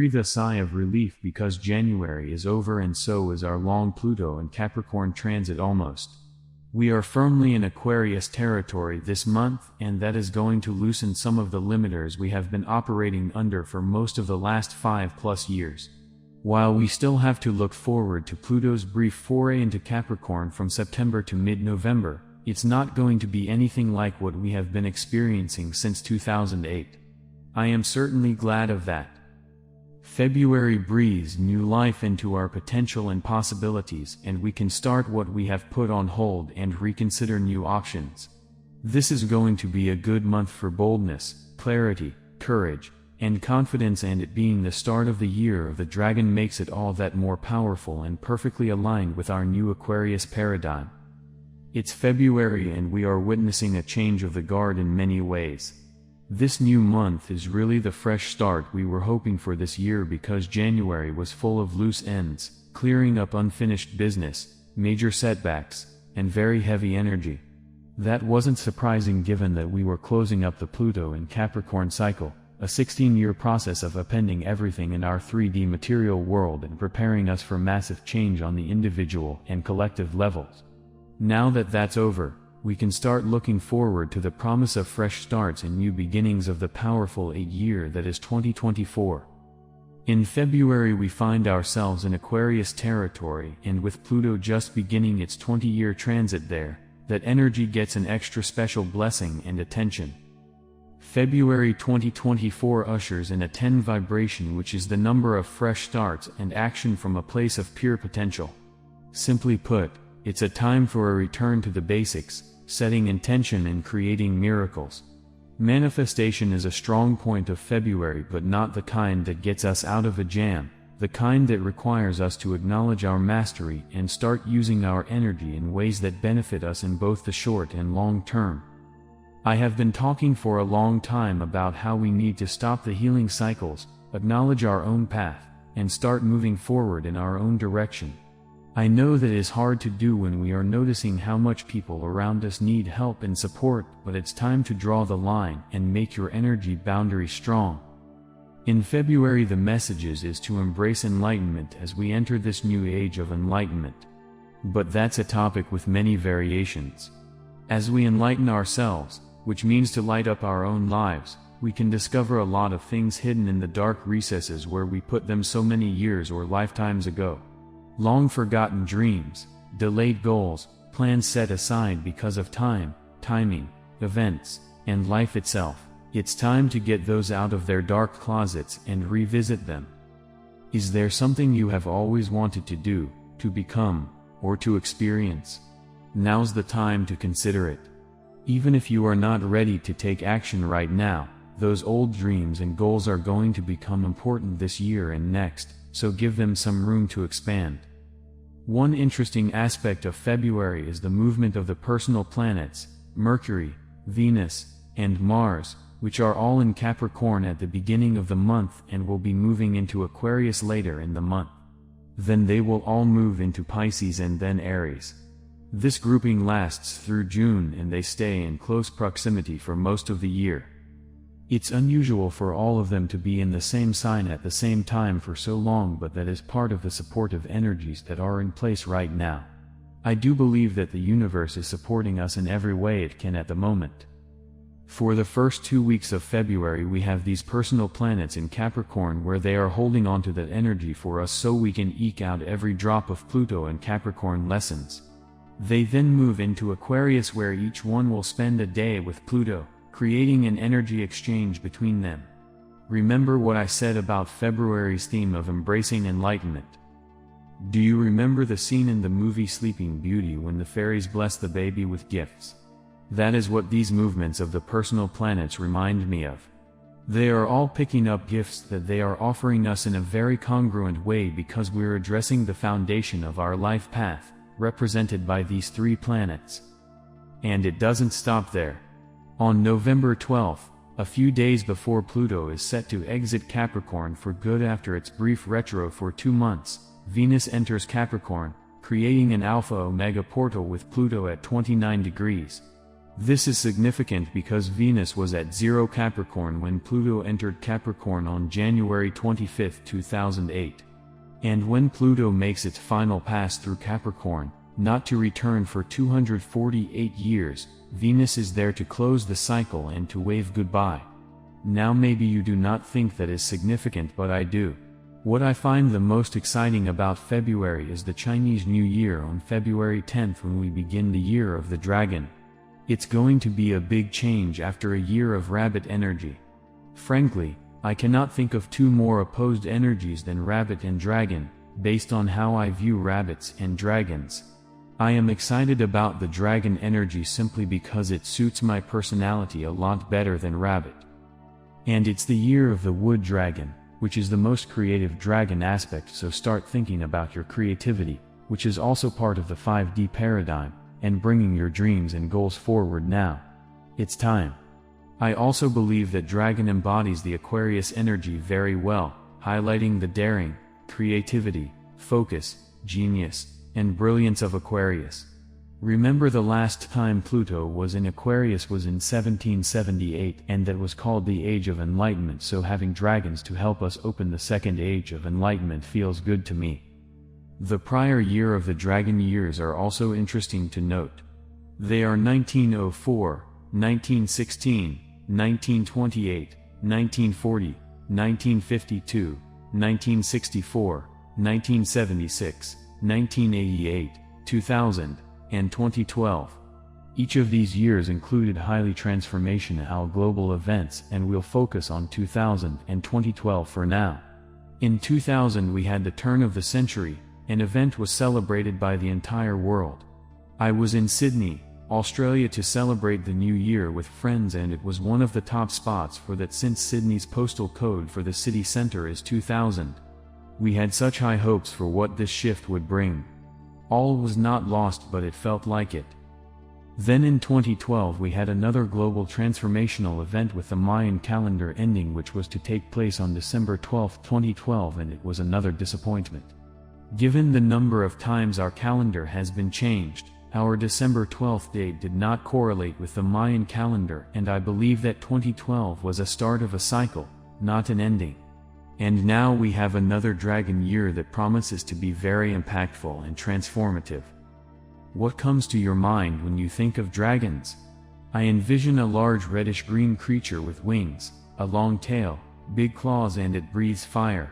breathe a sigh of relief because January is over and so is our long Pluto and Capricorn transit almost. We are firmly in Aquarius territory this month, and that is going to loosen some of the limiters we have been operating under for most of the last 5+ years. While we still have to look forward to Pluto's brief foray into Capricorn from September to mid-November, it's not going to be anything like what we have been experiencing since 2008. I am certainly glad of that. February breathes new life into our potential and possibilities, and we can start what we have put on hold and reconsider new options. This is going to be a good month for boldness, clarity, courage, and confidence, and it being the start of the year of the dragon makes it all that more powerful and perfectly aligned with our new Aquarius paradigm. It's February and we are witnessing a change of the guard in many ways. This new month is really the fresh start we were hoping for this year because January was full of loose ends, clearing up unfinished business, major setbacks, and very heavy energy. That wasn't surprising given that we were closing up the Pluto and Capricorn cycle, a 16-year process of appending everything in our 3D material world and preparing us for massive change on the individual and collective levels. Now that that's over, we can start looking forward to the promise of fresh starts and new beginnings of the powerful 8-year that is 2024. In February we find ourselves in Aquarius territory, and with Pluto just beginning its 20-year transit there, that energy gets an extra special blessing and attention. February 2024 ushers in a 10 vibration, which is the number of fresh starts and action from a place of pure potential. Simply put, it's a time for a return to the basics, setting intention and creating miracles. Manifestation is a strong point of February, but not the kind that gets us out of a jam, the kind that requires us to acknowledge our mastery and start using our energy in ways that benefit us in both the short and long term. I have been talking for a long time about how we need to stop the healing cycles, acknowledge our own path, and start moving forward in our own direction. I know that it is hard to do when we are noticing how much people around us need help and support, but it's time to draw the line and make your energy boundary strong. In February the message is to embrace enlightenment as we enter this new age of enlightenment. But that's a topic with many variations. As we enlighten ourselves, which means to light up our own lives, we can discover a lot of things hidden in the dark recesses where we put them so many years or lifetimes ago. Long forgotten dreams, delayed goals, plans set aside because of time, timing, events, and life itself. It's time to get those out of their dark closets and revisit them. Is there something you have always wanted to do, to become, or to experience? Now's the time to consider it. Even if you are not ready to take action right now, those old dreams and goals are going to become important this year and next, so give them some room to expand. One interesting aspect of February is the movement of the personal planets, Mercury, Venus, and Mars, which are all in Capricorn at the beginning of the month and will be moving into Aquarius later in the month. Then they will all move into Pisces and then Aries. This grouping lasts through June and they stay in close proximity for most of the year. It's unusual for all of them to be in the same sign at the same time for so long, but that is part of the supportive energies that are in place right now. I do believe that the universe is supporting us in every way it can at the moment. For the first 2 weeks of February we have these personal planets in Capricorn where they are holding on to that energy for us so we can eke out every drop of Pluto and Capricorn lessons. They then move into Aquarius where each one will spend a day with Pluto, creating an energy exchange between them. Remember what I said about February's theme of embracing enlightenment? Do you remember the scene in the movie Sleeping Beauty when the fairies bless the baby with gifts? That is what these movements of the personal planets remind me of. They are all picking up gifts that they are offering us in a very congruent way because we're addressing the foundation of our life path, represented by these 3 planets. And it doesn't stop there. On November 12th, a few days before Pluto is set to exit Capricorn for good after its brief retro for 2 months, Venus enters Capricorn, creating an Alpha Omega portal with Pluto at 29 degrees. This is significant because Venus was at 0 Capricorn when Pluto entered Capricorn on January 25, 2008. And when Pluto makes its final pass through Capricorn, not to return for 248 years, Venus is there to close the cycle and to wave goodbye. Now maybe you do not think that is significant, but I do. What I find the most exciting about February is the Chinese New Year on February 10th when we begin the Year of the Dragon. It's going to be a big change after a year of rabbit energy. Frankly, I cannot think of two more opposed energies than rabbit and dragon, based on how I view rabbits and dragons. I am excited about the dragon energy simply because it suits my personality a lot better than rabbit. And it's the year of the wood dragon, which is the most creative dragon aspect, so start thinking about your creativity, which is also part of the 5D paradigm, and bringing your dreams and goals forward now. It's time. I also believe that dragon embodies the Aquarius energy very well, highlighting the daring, creativity, focus, genius, and brilliance of Aquarius. Remember, the last time Pluto was in Aquarius was in 1778, and that was called the Age of Enlightenment, so having dragons to help us open the second age of enlightenment feels good to me. The prior year of the dragon years are also interesting to note. They are 1904, 1916, 1928, 1940, 1952, 1964, 1976, 1988, 2000, and 2012. Each of these years included highly transformational global events, and we'll focus on 2000 and 2012 for now. In 2000 we had the turn of the century. An event was celebrated by the entire world. I was in Sydney, Australia to celebrate the new year with friends, and it was one of the top spots for that since Sydney's postal code for the city centre is 2000. We had such high hopes for what this shift would bring. All was not lost, but it felt like it. Then in 2012 we had another global transformational event with the Mayan calendar ending, which was to take place on December 12, 2012, and it was another disappointment. Given the number of times our calendar has been changed, our December 12th date did not correlate with the Mayan calendar, and I believe that 2012 was a start of a cycle, not an ending. And now we have another dragon year that promises to be very impactful and transformative. What comes to your mind when you think of dragons? I envision a large reddish-green creature with wings, a long tail, big claws, and it breathes fire.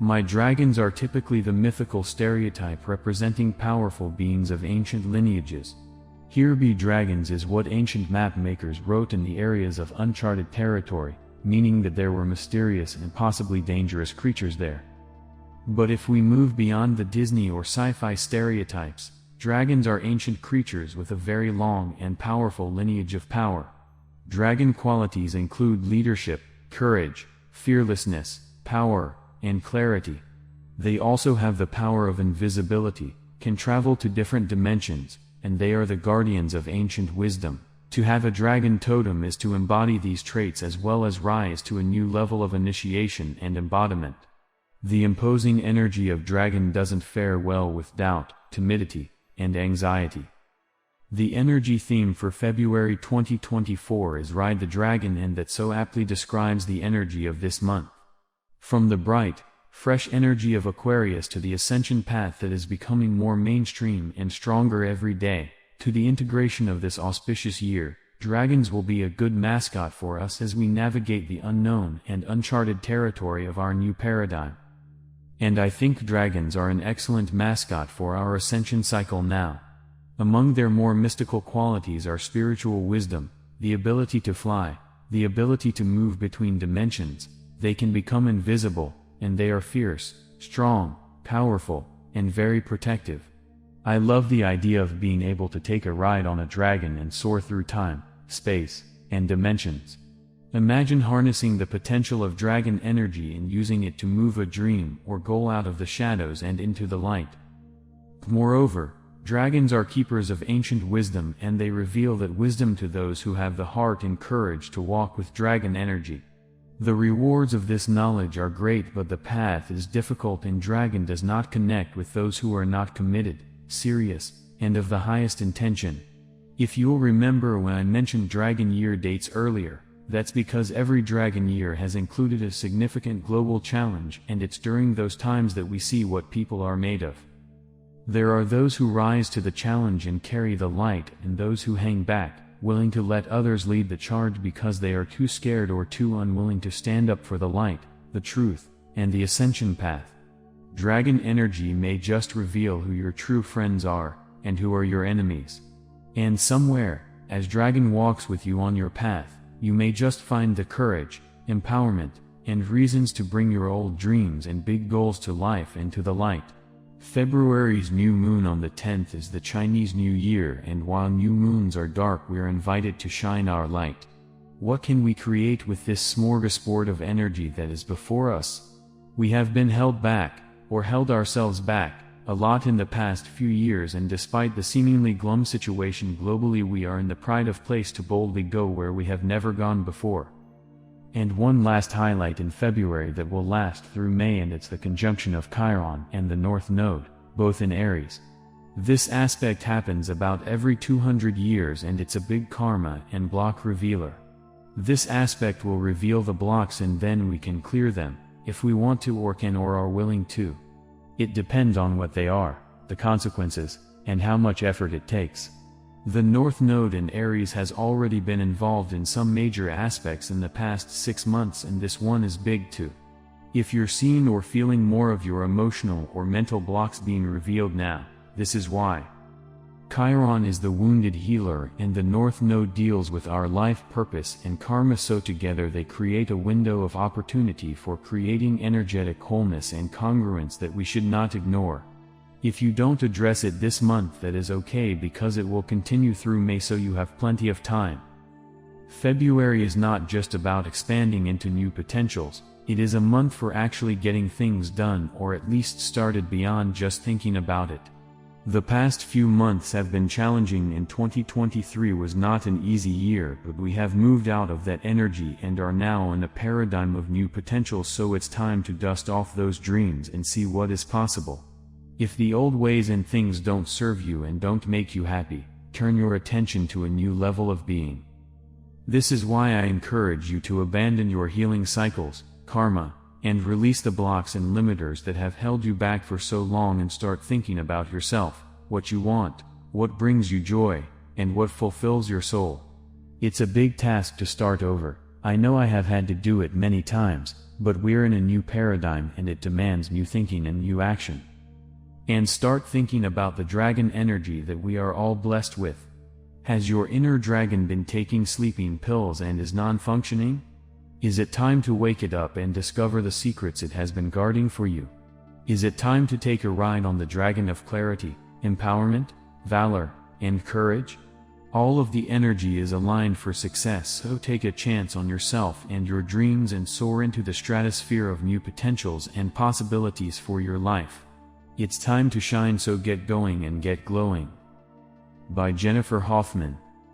My dragons are typically the mythical stereotype representing powerful beings of ancient lineages. Here be dragons is what ancient map makers wrote in the areas of uncharted territory, meaning that there were mysterious and possibly dangerous creatures there. But if we move beyond the Disney or sci-fi stereotypes, dragons are ancient creatures with a very long and powerful lineage of power. Dragon qualities include leadership, courage, fearlessness, power, and clarity. They also have the power of invisibility, can travel to different dimensions, and they are the guardians of ancient wisdom. To have a dragon totem is to embody these traits as well as rise to a new level of initiation and embodiment. The imposing energy of dragon doesn't fare well with doubt, timidity, and anxiety. The energy theme for February 2024 is Ride the Dragon, and that so aptly describes the energy of this month. From the bright, fresh energy of Aquarius to the ascension path that is becoming more mainstream and stronger every day, to the integration of this auspicious year, dragons will be a good mascot for us as we navigate the unknown and uncharted territory of our new paradigm. And I think dragons are an excellent mascot for our ascension cycle now. Among their more mystical qualities are spiritual wisdom, the ability to fly, the ability to move between dimensions. They can become invisible, and they are fierce, strong, powerful, and very protective. I love the idea of being able to take a ride on a dragon and soar through time, space, and dimensions. Imagine harnessing the potential of dragon energy and using it to move a dream or goal out of the shadows and into the light. Moreover, dragons are keepers of ancient wisdom, and they reveal that wisdom to those who have the heart and courage to walk with dragon energy. The rewards of this knowledge are great, but the path is difficult, and dragon does not connect with those who are not committed, serious, and of the highest intention. If you'll remember when I mentioned dragon year dates earlier, that's because every dragon year has included a significant global challenge, and it's during those times that we see what people are made of. There are those who rise to the challenge and carry the light, and those who hang back, willing to let others lead the charge because they are too scared or too unwilling to stand up for the light, the truth, and the ascension path. Dragon energy may just reveal who your true friends are, and who are your enemies. And somewhere, as dragon walks with you on your path, you may just find the courage, empowerment, and reasons to bring your old dreams and big goals to life and to the light. February's new moon on the 10th is the Chinese New Year, and while new moons are dark, we are invited to shine our light. What can we create with this smorgasbord of energy that is before us? We have been held back, or held ourselves back, a lot in the past few years, and despite the seemingly glum situation globally, we are in the pride of place to boldly go where we have never gone before. And one last highlight in February that will last through May, and it's the conjunction of Chiron and the North Node, both in Aries. This aspect happens about every 200 years, and it's a big karma and block revealer. This aspect will reveal the blocks, and then we can clear them, if we want to or can or are willing to. It depends on what they are, the consequences, and how much effort it takes. The North Node in Aries has already been involved in some major aspects in the past 6 months, and this one is big too. If you're seeing or feeling more of your emotional or mental blocks being revealed now, this is why. Chiron is the wounded healer, and the North Node deals with our life purpose and karma, so together they create a window of opportunity for creating energetic wholeness and congruence that we should not ignore. If you don't address it this month, that is okay, because it will continue through May, so you have plenty of time. February is not just about expanding into new potentials, it is a month for actually getting things done, or at least started, beyond just thinking about it. The past few months have been challenging, and 2023 was not an easy year, but we have moved out of that energy and are now in a paradigm of new potential, so it's time to dust off those dreams and see what is possible. If the old ways and things don't serve you and don't make you happy, turn your attention to a new level of being. This is why I encourage you to abandon your healing cycles, karma, and release the blocks and limiters that have held you back for so long, and start thinking about yourself, what you want, what brings you joy, and what fulfills your soul. It's a big task to start over. I know I have had to do it many times, but we're in a new paradigm, and it demands new thinking and new action. And start thinking about the dragon energy that we are all blessed with. Has your inner dragon been taking sleeping pills and is non-functioning? Is it time to wake it up and discover the secrets it has been guarding for you? Is it time to take a ride on the dragon of clarity, empowerment, valor, and courage? All of the energy is aligned for success, so take a chance on yourself and your dreams and soar into the stratosphere of new potentials and possibilities for your life. It's time to shine, so get going and get glowing. By Jennifer Hoffman.